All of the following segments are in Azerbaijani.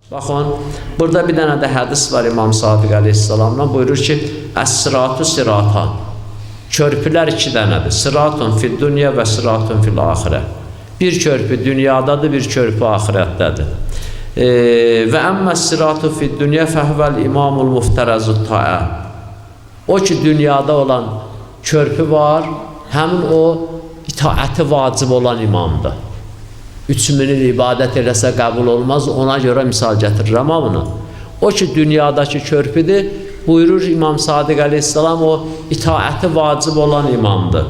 Baxın, burada bir dənə də hədis var İmam Sadiq əleyhissalamdan, buyurur ki, Əs-siratu siratan, körpülər iki dənədir, siratun fid dünya və siratun fil axirə. Bir körpü dünyadadır, bir körpü axirətdədir. Və əmməs siratu fid dünya fəhvəl imamul muftərəzut taə. O ki, dünyada olan körpü var, həmin o itaəti vacib olan imamdır. 3000 il ibadət eləsə qəbul olmaz, ona görə misal gətirirəm bunu. O ki, dünyadakı körpüdür, buyurur İmam Sadiq əleyhissalam, o itaəti vacib olan imamdır.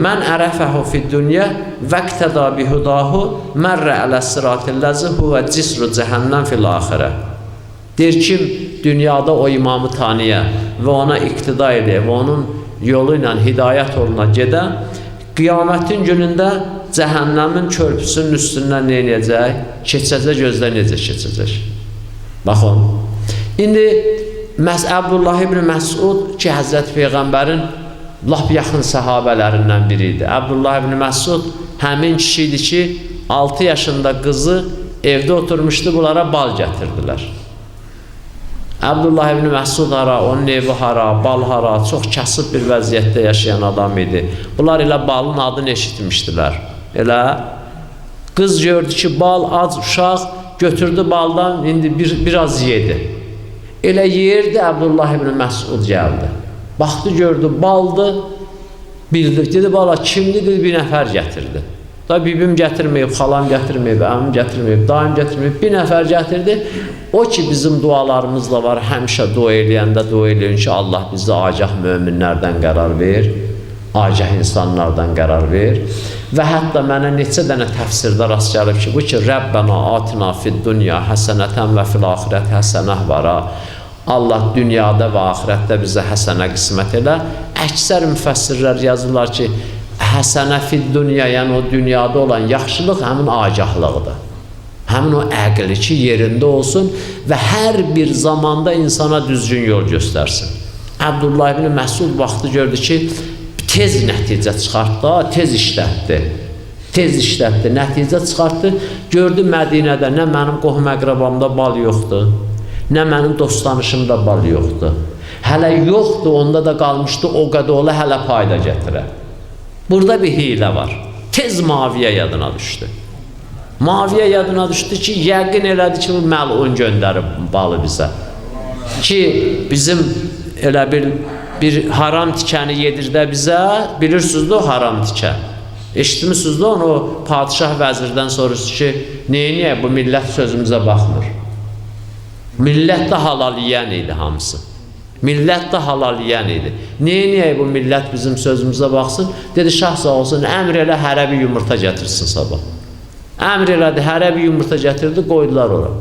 Mən ərəfəhu fid dünya vəqtəda bihudahu mərrə ələs-siratilləzi huvə cisru cəhənnəm fil axirə. Deyir kim dünyada o imamı tanıya və ona iqtida edə və onun yolu ilə hidayət oluna gedən, qiyamətin günündə cəhənnəmin körpüsünün üstündən nə edəcək? Keçəcək, gözlə necə keçəcək? Baxın, indi Abdullah ibn Məsud ki, Həzrət Peyğəmbərin lap yaxın səhabələrindən biri idi. Abdullah ibn Məsud həmin kişi idi ki, 6 yaşında qızı evdə oturmuşdu, bunlara bal gətirdilər. Abdullah ibn Məsud hara, onun evi hara, bal hara, çox kasıb bir vəziyyətdə yaşayan adam idi. Bunlar elə balın adını eşitmişdilər. Elə qız gördü ki, bal, ac uşaq götürdü baldan, indi biraz yedi. Elə yerdi, Abdullah ibn Məsud gəldi. Baxdı, gördü, baldı, bildi. Dedi, bala, kimdir? Dedi, bir nəfər gətirdi. Da bibim gətirməyib, xalam gətirməyib, əmim gətirməyib, daim gətirməyib, bir nəfər gətirdi. O ki, bizim dualarımızla var, həmişə dua eləyəndə dua eləyin ki, Allah bizi acah möminlərdən qərar ver, acah insanlardan qərar ver. Və hətta mənə neçə dənə təfsirdə rast gəlib ki, bu ki, Rəbbənə atina fid dünya həsənətən və fil axirət həsənəh vara. Allah dünyada və axirətdə bizə həsənə qismət elə. Əksər müfəssirlər yazırlar ki, həsənə fid dünya, yəni o dünyada olan yaxşılıq həmin agahlıqdır. Həmin o əqli ki, yerində olsun və hər bir zamanda insana düzgün yol göstərsin. Abdullah ibn Məsud vaxtı gördü ki, tez nəticə çıxartdı, tez işlətdi. Tez işlətdi, nəticə çıxartdı. Gördü Mədinədə nə mənim qohum əqrabamda bal yoxdur, nə mənim dostanışımda bal yoxdur. Hələ yoxdur, onda da qalmışdı, o qədər ola hələ payda gətirə. Burada bir hiylə var. Tez Maviyə yadına düşdü. Maviyə yadına düşdü ki, yəqin elədi ki, bu məlun göndərib balı bizə. Ki, bizim elə bir haram tikəni yedirdə bizə, bilirsiniz də o haram tikə. Eşitmişsiniz də onu, o padişah vəzirdən soruşdu ki, neyə bu millət sözümüzə baxmır? Millət də halal yiyən idi hamısı. Millət də halal yiyən idi. Neyə bu millət bizim sözümüzə baxsın? Dedi, şah sağ olsun, əmr elə hərə bir yumurta gətirsin sabah. Əmr elədi, hərə bir yumurta gətirdi, qoydular ora.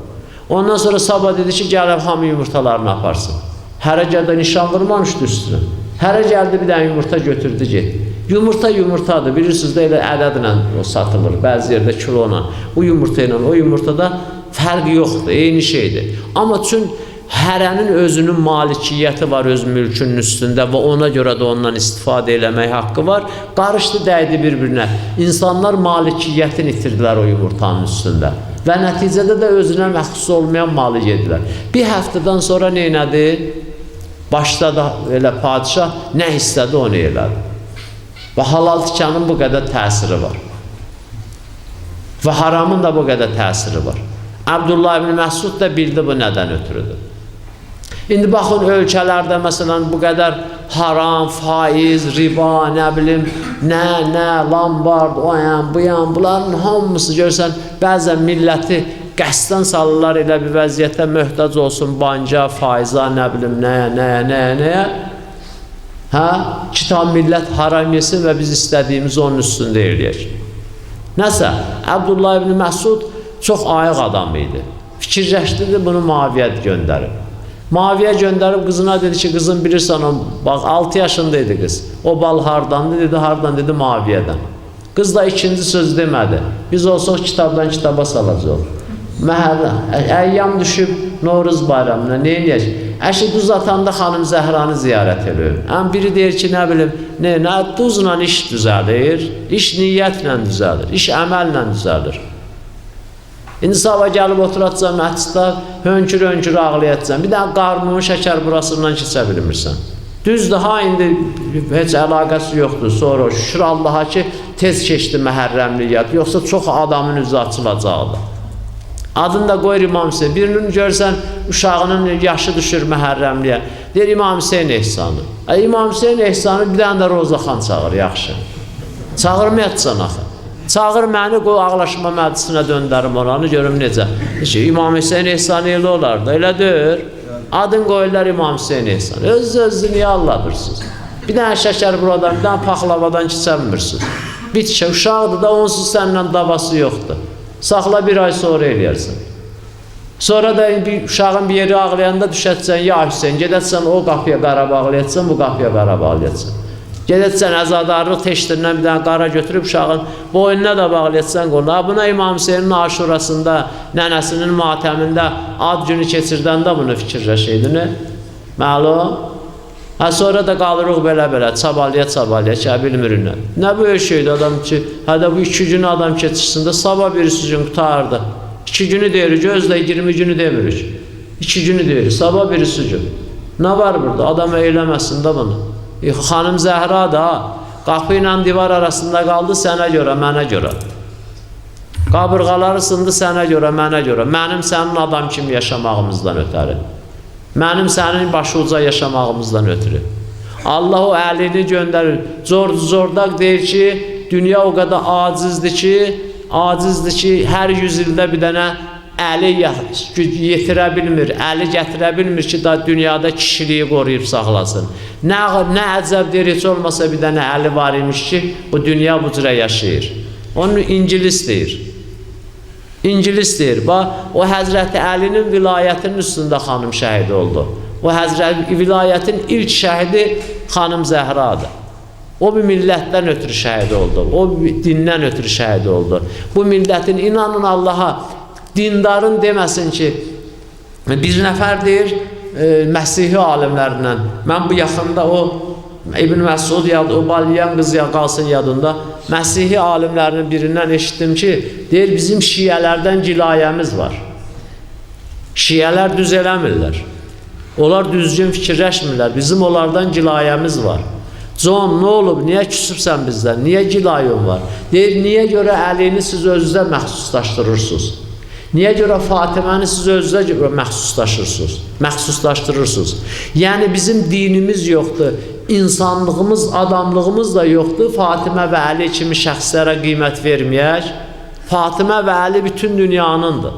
Ondan sonra sabah dedi ki, gəlib hamı yumurtalarını aparsın. Hərə gəldə nişan vurmamışdı üstünə. Hərə gəldi, bir dənə yumurta götürdü, get. Yumurta yumurtadır, bilirsiniz də elə ədədlə o satılır, bəzi yerdə kilona. Bu yumurta ilə o yumurtada fərq yoxdur, eyni şeydir. Amma çün hərənin özünün malikiyyəti var öz mülkünün üstündə və ona görə də ondan istifadə eləmək haqqı var. Qarışdı, dəydi bir-birinə. İnsanlar malikiyyətini itirdilər o yumurtanın üstündə. Və nəticədə də özünə məxsus olmayan malı yedilər. Bir həftədən sonra neynədi? Başladı elə padişah, nə istədi onu elədi. Və halal tikanın bu qədər təsiri var. Və haramın da bu qədər təsiri var. Abdullah ibn Məsud da bildi bu nədən ötürüdür. İndi baxın, ölkələrdə məsələn bu qədər haram, faiz, riba, nə bilim, nə, lambard, o yan, bu yan, bunların hamısı görsən, bəzən milləti qəsdən salırlar elə bir vəziyyətə möhtac olsun, banca, faiza, nə bilim, nəyə. Hə? Kitab millət haram yesin və biz istədiyimizi onun üstündə eləyək. Nəsə, Abdullah ibn Məsud çox ayıq adam idi. Fikirləşdirdi, bunu Maviyə göndərib. Maviyə göndərib qızına dedi ki, qızım bilirsən, bax 6 yaşındaydı qız. O bal hardandı, dedi, hardan, dedi, Maviyədən. Qız da ikinci söz demədi. Biz olsaq kitabdan kitaba salacaq. Məhəllə, əyyam düşüb Novruz bayramına, nə eləyək? Əşi duz atanda xanım Zəhranı ziyarət edir. Biri deyir ki, nə bilim, nə duzla iş düzəlir, iş niyyətlə düzəlir, iş əməllə düzəlir. İndi sabah gəlib oturacaqsan məsciddə, hönkür-hönkür ağlayacaqsan. Bir dənə qarnının şəkər burasından keçə bilmirsən. Düzdür, ha, indi heç əlaqəsi yoxdur. Sonra şükür Allaha ki, tez keçdi məhərrəmliyyət. Yoxsa çox adamın üzü açılacaqdı. Adını da qoyur İmam Hüseyin. Birinin görsən, uşağının yaşı düşür məhərrəmliyə. Deyir, İmam Hüseyin ehsanı. İmam Hüseyin ehsanı bir dənə də Rozaxan çağır, yaxşı. Çağırmayacaqsan axı. Çağır məni, qoy ağlaşma məclisinə döndərim oranı, görüm necə. İmam Hüseyin ehsanı elə olar da, elə deyir. Adın qoyurlar İmam Hüseyin ehsanı. Öz-özünü niyə alladırsınız? Bir dənə şəkər buradan, bir dənə paxlavadan keçəmirsiniz. Bitkə, uşaqdır da, onsuz səndən davası yoxdur. Saxla, bir ay sonra eləyərsən. Sonra da uşağın bir yeri ağlayanda düşətsən, ya Hüseyin, gedətsən o qapıya qara bağlayatsan, bu qapıya qara bağlayatsan. Gedətsən əzadarlıq teştirindən bir dənə qara götürüb uşağın boynuna da bağlayatsan qoluna. Buna İmam Hüseynin aşurasında, nənəsinin matəmində ad günü keçirdəndə bunu fikirləşəydin. Məlum? Sonra da qalırıq belə-belə, çabalaya, bilmirik nə. Nə böyük şeydir adam ki, hədə bu 2 günü adam keçirsin də, sabah birisi gün qutardı. 2 günü deyirik, gözlə 20 günü demirik. 2 günü deyirik, sabah birisi gün. Nə var burada? Adam eyləməsin də bunu. Xanım Zəhra da qapı ilə divar arasında qaldı sənə görə, mənə görə. Qabırğaları sındı sənə görə, mənə görə. Mənim sənin adam kimi yaşamağımızdan ötəri. Mənim sənin başı uca yaşamağımızdan ötürü. Allah o əlini göndərir. Zordaq deyir ki, dünya o qədər acizdir ki, hər 100 ildə bir dənə əli yetirə bilmir, əli gətirə bilmir ki, da dünyada kişiliyi qoruyub saxlasın. Nə əcəb deyir, heç olmasa bir dənə əli var imiş ki, bu dünya bu cürə yaşayır. Onu İngilis deyir. İngilis deyir, o Həzrəti Əlinin vilayətinin üstündə xanım şəhid oldu. O Həzrəti vilayətin ilk şəhidi xanım Zəhradır. O bir millətdən ötürü şəhid oldu, o dindən ötürü şəhid oldu. Bu millətin, inanın Allaha, dindarın deməsin ki, bir nəfər deyir, Məsihi alimlərindən, mən bu yaxında o İbn Məsud yadı, o Balyan qız qalsın yadında, Məsihi alimlərinin birindən eşitdim ki, deyir, bizim şiyələrdən cilayəmiz var. Şiyələr düz eləmirlər. Onlar düzgün fikirləşmirlər. Bizim onlardan cilayəmiz var. John, nə olub? Niyə küsübsən bizdən? Niyə cilayın var? Deyir, niyə görə əlini siz özünüzə məxsuslaşdırırsınız? Niyə görə Fatiməni siz özünüzə görə məxsuslaşdırırsınız? Yəni, bizim dinimiz yoxdur. İnsanlığımız, adamlığımız da yoxdur. Fatimə və Əli kimi şəxslərə qiymət verməyək. Fatimə və Əli bütün dünyanındır.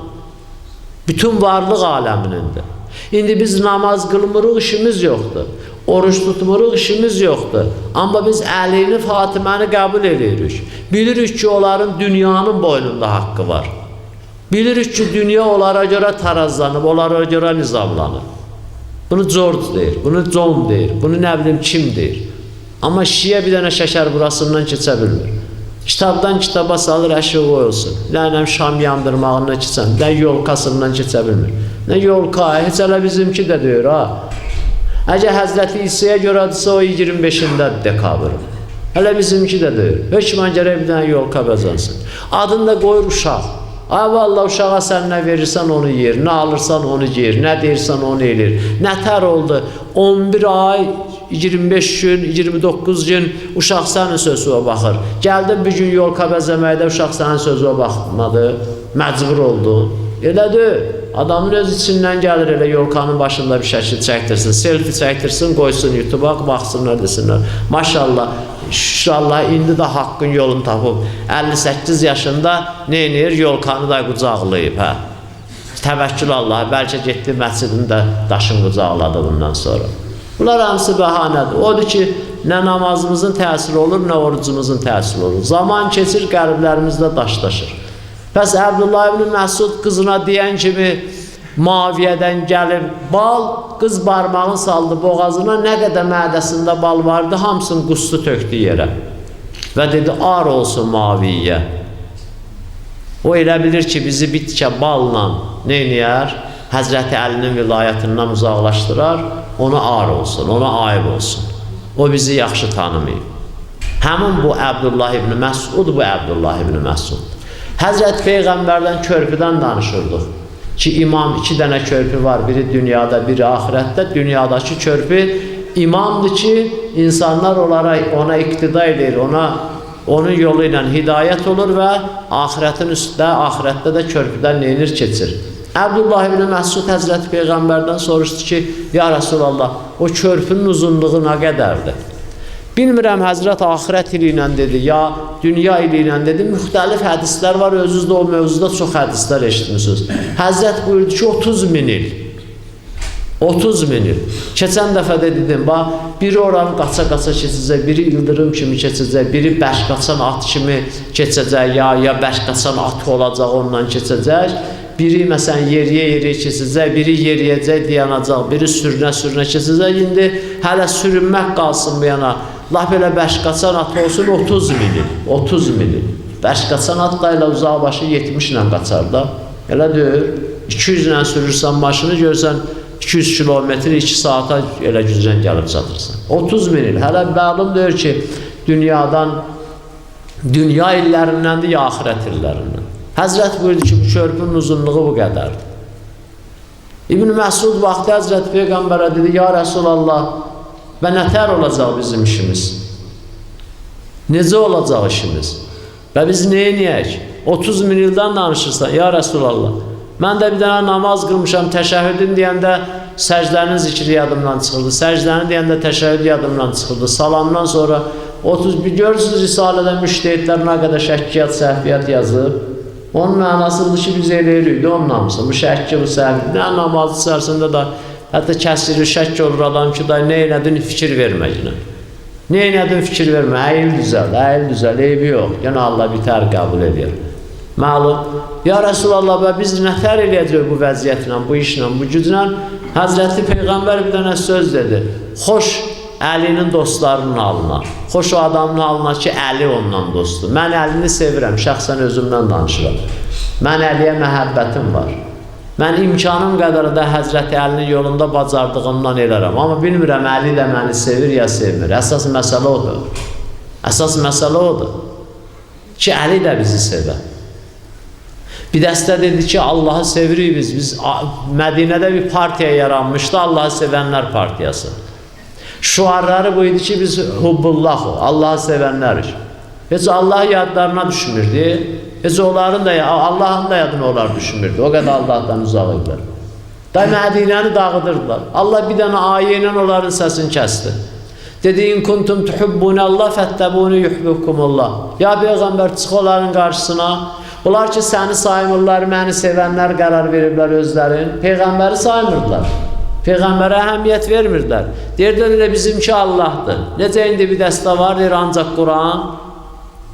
Bütün varlıq aləminindir. İndi biz namaz qılmırıq, işimiz yoxdur. Oruç tutmuruq, işimiz yoxdur. Amma biz Əlini, Fatiməni qəbul edirik. Bilirik ki, onların dünyanın boynunda haqqı var. Bilirik ki, dünya onlara görə tarazlanıb, onlara görə nizamlanıb. Bunu George deyir, bunu John deyir, bunu nə bilim kim deyir. Amma şiyə bir dənə şəkər burasından keçə bilmir. Kitabdan kitaba salır, əşi qoyulsun. Lənəm şam yandırmağından keçən, nə yolkasından keçə bilmir. Nə yolka, heç hələ bizimki də deyir, ha. Əgər Həzrəti İsa'ya görədirsə, o 25-də dekabr. Hələ bizimki də deyir. Hökmən gərək bir dənə yolka bəzənsın. Adını da qoyur uşaq. Ay vallahi uşağa sən nə verirsən onu yer, nə alırsan onu yer, nə deyirsən onu elir. Nətər oldu? 11 ay, 25 gün, 29 gün uşaq sənin sözüə baxır. Gəldin bir gün yolka bəzəməkdə uşaq sənin sözüə baxmadı, məcbur oldu. Elədir. Adamın öz içindən gəlir elə yolkanın başında bir şəkil çəkdirsin, selfie çəkdirsin, qoysun YouTube'a, baxsınlar, desinlər. Maşallah, şükürallah, indi də haqqın yolunu tapıb, 58 yaşında neynir? Yolkanı da qucaqlayıb, hə? Təvəkkül Allah, bəlkə getdi məscidin də daşın qucaqladı bundan sonra. Bunlar hamısı bəhanədir. Odur ki, nə namazımızın təsiri olur, nə orucumuzun təsiri olur. Zaman keçir, qəlblərimizdə daşlaşır. Bəs Əbdullah ibn Məsud qızına deyən kimi Muaviyyədən gəlib bal, qız barmağını saldı boğazına, nə qədər mədəsində bal vardı, hamısını qusdu tökdü yerə. Və dedi, ar olsun Muaviyyə. O elə bilir ki, bizi bitkə balla neyniyər? Həzrəti Əlinin vilayətindən uzaqlaşdırar, ona ar olsun, ona ayıb olsun. O bizi yaxşı tanımayıb. Həmin bu Əbdullah ibn Məsud, bu Əbdullah ibn Məsud. Həzrət Peyğəmbərdən körpüdən danışırdıq ki, imam 2 dənə körpü var, biri dünyada, biri ahirətdə. Dünyadakı körpü imamdır ki, insanlar ona iqtida edir, onun yolu ilə hidayət olur və ahirətin üstdə, ahirətdə də körpüdən neyinir, keçir. Əbdullah ibn Məsud Həzrəti Peyğəmbərdən soruşdu ki, ya Rasulallah, o körpünün uzunluğu nə qədərdir? Bilmirəm, Həzrət ahirət ili ilə dedi, ya dünya ili ilə dedi. Müxtəlif hədislər var, özünüz də o mövzuda çox hədislər eşitmişsiniz. Həzrət buyurdu ki, 30 min il. 30 min il. Keçən dəfə də dedim, biri oranı qaça-qaça keçəcək, biri ildırım kimi keçəcək, biri bərk qaçan at kimi keçəcək, ya bərk qaçan at olacaq, ondan keçəcək. Biri məsələn yeriyə keçəcək, biri yeriyəcək, dayanacaq, biri sürünə keçəcək. İndi hələ sürünmək qalsın bu yana. Laf belə bərk qaçan at olsun 30 min il. 30 min il. Bərk qaçan at da elə uzağa başı 70 ilə qaçar da. Elə deyir, 200 ilə sürürsən maşını, görsən 200 kilometr 2 saata elə güclə gəlib çatırsan. 30 min il. Hələ məlum deyir ki, dünya illərindəndir ya axirət illərindən. Həzrət buyurdu ki, bu körpünün uzunluğu bu qədərdir. İbn Məsud vaxtı Həzrət Peyğəmbərə dedi, ya Rasulallah, və nətər olacaq bizim işimiz? Necə olacaq işimiz? Və biz neyniyək? 30 min ildən danışırsan, ya Rasulallah. Mən də bir dənə namaz qılmışam, təşəhhüdün deyəndə səcdənin zikri yadımdan çıxırdı, səcdəni deyəndə təşəhhüd yadımdan çıxırdı, salamdan sonra 31 görürsünüz Risalədə müştəhidlər nə qədər şəkkiyyat, səhviyyat yazıb. Onun mənasıdır ki, biz eləyirik, onun namısı. Bu şəkki, bu səhvi. Nə namazı içərisində da hətta kəsilir, şəkk olur adam ki, nə elədin, fikir verməklə. Nə elədin, fikir vermə, əyil düzəl, eybi yox. Yəni Allah bitər qəbul edir. Məlum, ya Rasulallah, biz nətər eləyəcək bu vəziyyətlə, bu işlə, bu güclə? Həzrəti Peyğəmbər bir dənə söz dedi. Xoş Əlinin dostlarının alına, xoş o adamın alına ki, Əli ondan dostdur. Mən Əlini sevirəm, şəxsən özümdən danışıram. Mən Əliyə məhəbbətim var. Mən imkanım qədər də Həzrəti Əlinin yolunda bacardığımdan elərəm. Amma bilmirəm, Əli də məni sevir ya sevmir. Əsas məsələ odur. Əsas məsələ odur ki, Əli də bizi sevər. Bir dəstə dedi ki, Allahı sevirik biz. Mədinədə bir partiya yaranmışdı, Allahı sevənlər partiyası. Şuarları bu idi ki, biz hubbullah, Allahı sevənlərik. Heç Allah yadlarına düşmürdü. Heç onların da, Allahın da yadına onlar düşmürdü. O qədər Allahdan uzaq idilər. Da Mədinəni dağıdırdılar. Allah bir dənə ayə ilə onların səsini kəsdi. Dedi, in kuntum tuhibbunallah fəttəbuni yuhibbukumullah. Ya Peyğəmbər, çıx onların qarşısına. Onlar ki, səni saymırlar, məni sevənlər qərar veriblər özlərin. Peyğəmbəri saymırdılar. Peyğəmbərə əhəmiyyət vermirdilər. Deyirdilər elə bizimki Allahdır. Necə indi bir dəstə var, deyir ancaq Quran,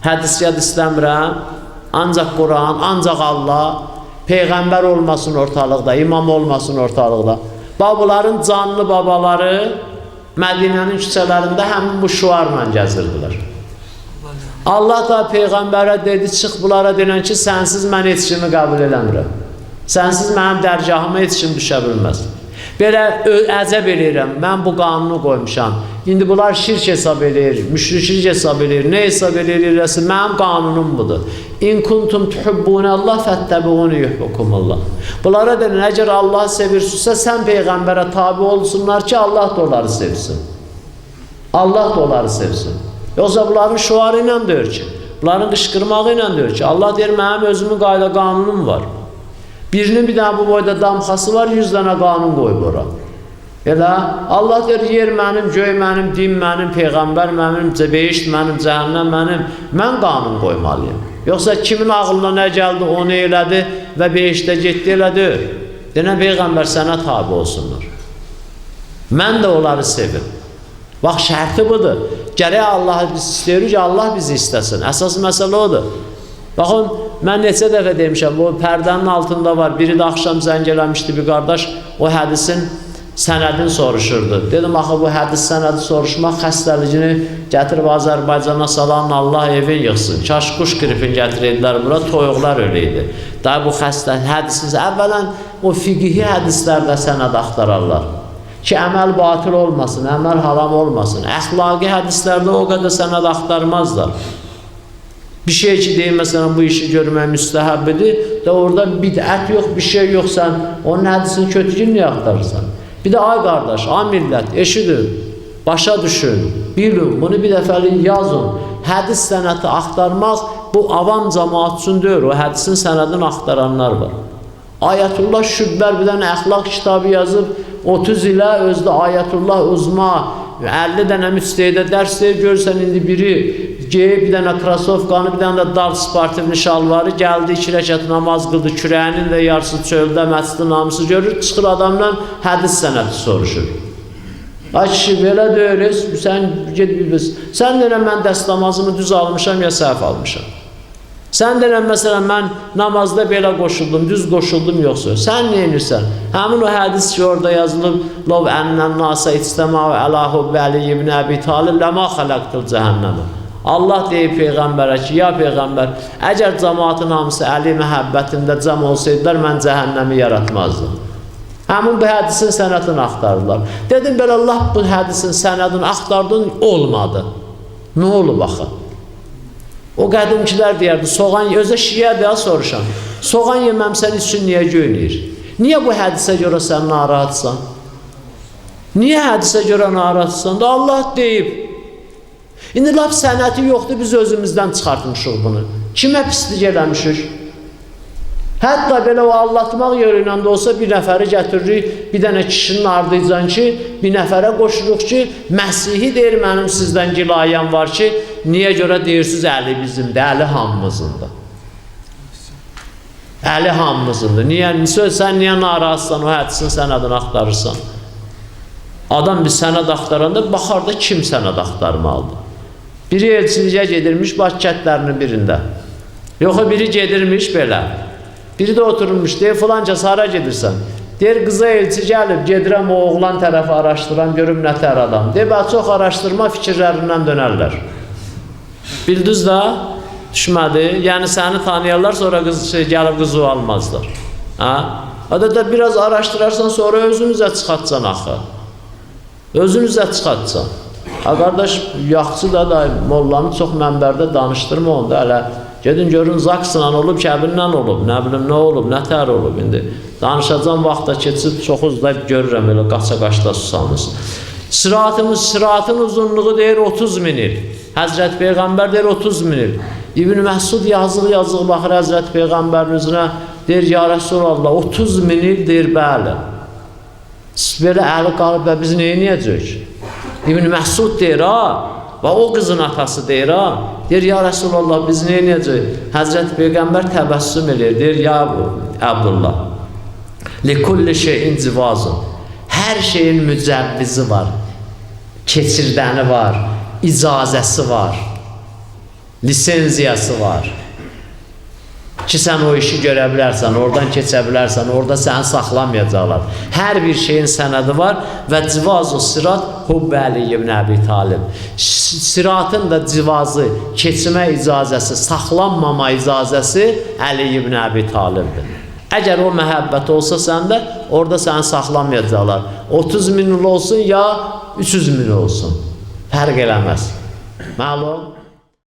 hədis yad istəmirəm, ancaq Quran, ancaq Allah, Peyğəmbər olmasın ortalıqda, imam olmasın ortalıqda. Bunların canlı babaları Mədinənin küçələrində həmin bu şuarla gəzirdilər. Allah da Peyğəmbərə dedi, çıx bunlara denən ki, sənsiz mən heç kimi qəbul eləmirəm. Sənsiz mənim dərgahıma heç kim düşə bilməz. Belə əzəb eləyirəm, mən bu qanunu qoymuşam. İndi bunlar şirk hesab eləyir, müşriklik hesab eləyir, nə hesab eləyirsə, mənim qanunum budur. İn kuntum tuhibbunallah fəttəbiuni yuhibbukumullah. Bunlara deyin, əgər Allah sevirsinizsə, sən Peyğəmbərə tabi olsunlar ki, Allah da onları sevsin. Allah da onları sevsin. Yoxsa bunların şuarı ilə deyir ki, bunların qışqırmağı ilə deyir ki, Allah deyir, mənim özümün qayda qanunum var. Birinin bir dənə bu boyda damxası var, 100 dənə qanun qoyub ora. Elə Allah deyir, yer mənim, göy mənim, din mənim, Peyğəmbər mənim, behişt mənim, cəhənnəm mənim. Mən qanun qoymalıyım. Yoxsa kimin ağlına nə gəldi, onu elədi və behiştə getdi, elədi. Denə Peyğəmbər sənə tabi olsunlar. Mən də onları sevim. Bax, şərti budur. Gərək Allah'ı biz istəyirik ki, Allah bizi istəsin. Əsas məsələ odur. Baxın, mən neçə dəfə demişəm, bu pərdənin altında var. Biri də axşam zəng eləmişdi bir qardaş, o hədisin sənədini soruşurdu. Dedim, axı bu hədis sənədi soruşmaq xəstəligini gətirib Azərbaycana salan Allah evin yıxsın. Kaş quş qripini gətirirlər bura, toyuqlar öləydi. Daha bu xəstə hədisiz, əvvələn o fiqhi hədislərdə sənəd axtararlar. Ki, əməl batıl olmasın, əməl haram olmasın. Əxlaqi hədislərdə o qədər sənəd axtarmazlar. Bir şey ki deyim, məsələn, bu işi görmək müstəhəbbidir, də orada bidət yox, bir şey yox, sən onun hədisini kötü niyə axtarırsan? Bir də ay qardaş, ay millət, eşidin, başa düşün, bilin, bunu bir dəfəlik yazın. Hədis sənəti axtarmaq bu avam cəmaat üçün deyil, o hədisin sənədini axtaranlar var. Ayətullah Şübbər bir dənə əxlaq kitabı yazıb, 30 ilə özdə Ayətullah Uzma 50 dənə müstəhidə dərs deyir, görürsən indi biri geyib bir dənə krasovkanı, bir dənə də dar sportivli şalvarı, gəldi 2 rəkət namaz qıldı, kürəyinin də yarısı çöldə, məscid namusu görür, çıxır adamdan hədis sənəti soruşur. Ay kişi, belə deyiriz, sən gedib biz. Sən deyirəm, mən dəst namazımı düz almışam, ya səhv almışam. Sən deyirəm, məsələn, mən namazda belə qoşuldum, düz qoşuldum, yoxsa. Sən nə edirsən? Həmin o hədis ki, orada yazılıb, Lov ənnən nasa içtəmə və əlahu bəli ibn Əbi Talib ləma xələqdil cəhənnəmə. Allah deyib Peyğəmbərə ki, ya Peyğəmbər, əgər cəmaatın hamısı əli məhəbbətində cəm olsaydılar, mən cəhənnəmi yaratmazdım. Həmin bu hədisin sənədini axtardılar. Dedim, belə Allah bu hədisin sənədini axtardın, olmadı. Nə olub axı? O qədimkilər deyərdi, soğan, özə şiyə deyə soruşan, soğan yeməmsən üçün niyə göynəyir? Niyə bu hədisə görə sən narahatsan? Niyə hədisə görə narahatsan? Da Allah deyib. İndi laf sənəti yoxdur, biz özümüzdən çıxartmışıq bunu. Kimə pislik eləmişik? Hətta belə o allatmaq yerilə də olsa bir nəfəri gətiririk, bir dənə kişinin ardıycan ki, bir nəfərə qoşuruq ki, Məsihi deyir, mənim sizdən gilayəm var ki, niyə görə deyirsiniz, əli bizimdir, əli hamımızındır. Əli hamımızındır. Sən niyə narahatsan, o hədisin sənədini axtarırsan? Adam bir sənəd axtaranda, baxar da kim sənəd axtarmalıdır? Biri elçiliyə gedirmiş, Bakı kətlərinin birində. Yoxsa biri gedirmiş belə. Biri də oturmuş, deyir, filanca hara gedirsən? Deyir, qıza elçi gəlib, gedirəm o oğlan tərəfi araşdıram, görüm nə tər adam. Deyir, çox araşdırma fikirlərindən dönərlər. Bildiniz də, düşmədi. Yəni, səni tanıyarlar, sonra gəlib qızı almazlar. O da biraz araşdırarsan, sonra özünüzə çıxatsan axı. Özünüzə çıxatsan. Qardaş, yaxçı da mollanı çox mənbərdə danışdırma onda, hələ gedin görün, zaksla olub, kəbinlə olub, nə bilim, nə olub, nə tər olub indi. Danışacağım vaxtda keçib, çox uzlayıb görürəm, elə qaça-qaçda susanız. Sıratın uzunluğu deyir 30 min il. Həzrət Peyğəmbər deyir 30 min il. İbn Məsud yazıq baxır Həzrət Peyğəmbərin üzünə, deyir, ya Rəsulallah, 30 min il deyir, bəli. Belə əli qalıb və biz neyniyəcək? İbn Məsud deyir, və o qızın atası deyir, deyir, ya Rəsulallah, biz neyniyəcək? Həzrət Peyğəmbər təbəssüm edir, deyir, ya Abdullah, likulli şeyin civazın, hər şeyin mücəbbizi var, keçirdəni var, icazəsi var, lisenziyası var ki, sən o işi görə bilərsən, oradan keçə bilərsən, orada səni saxlamayacaqlar. Hər bir şeyin sənədi var və civaz-ı sirat Hubbi Əli ibn Əbi Talib. Siratın da civazı, keçmə icazəsi, saxlanmama icazəsi Əli ibn Əbi Talibdir. Əgər o məhəbbət olsa səndə, orada səni saxlamayacaqlar. 30 min olsun ya 300 min olsun. Fərq eləməz. Məlum?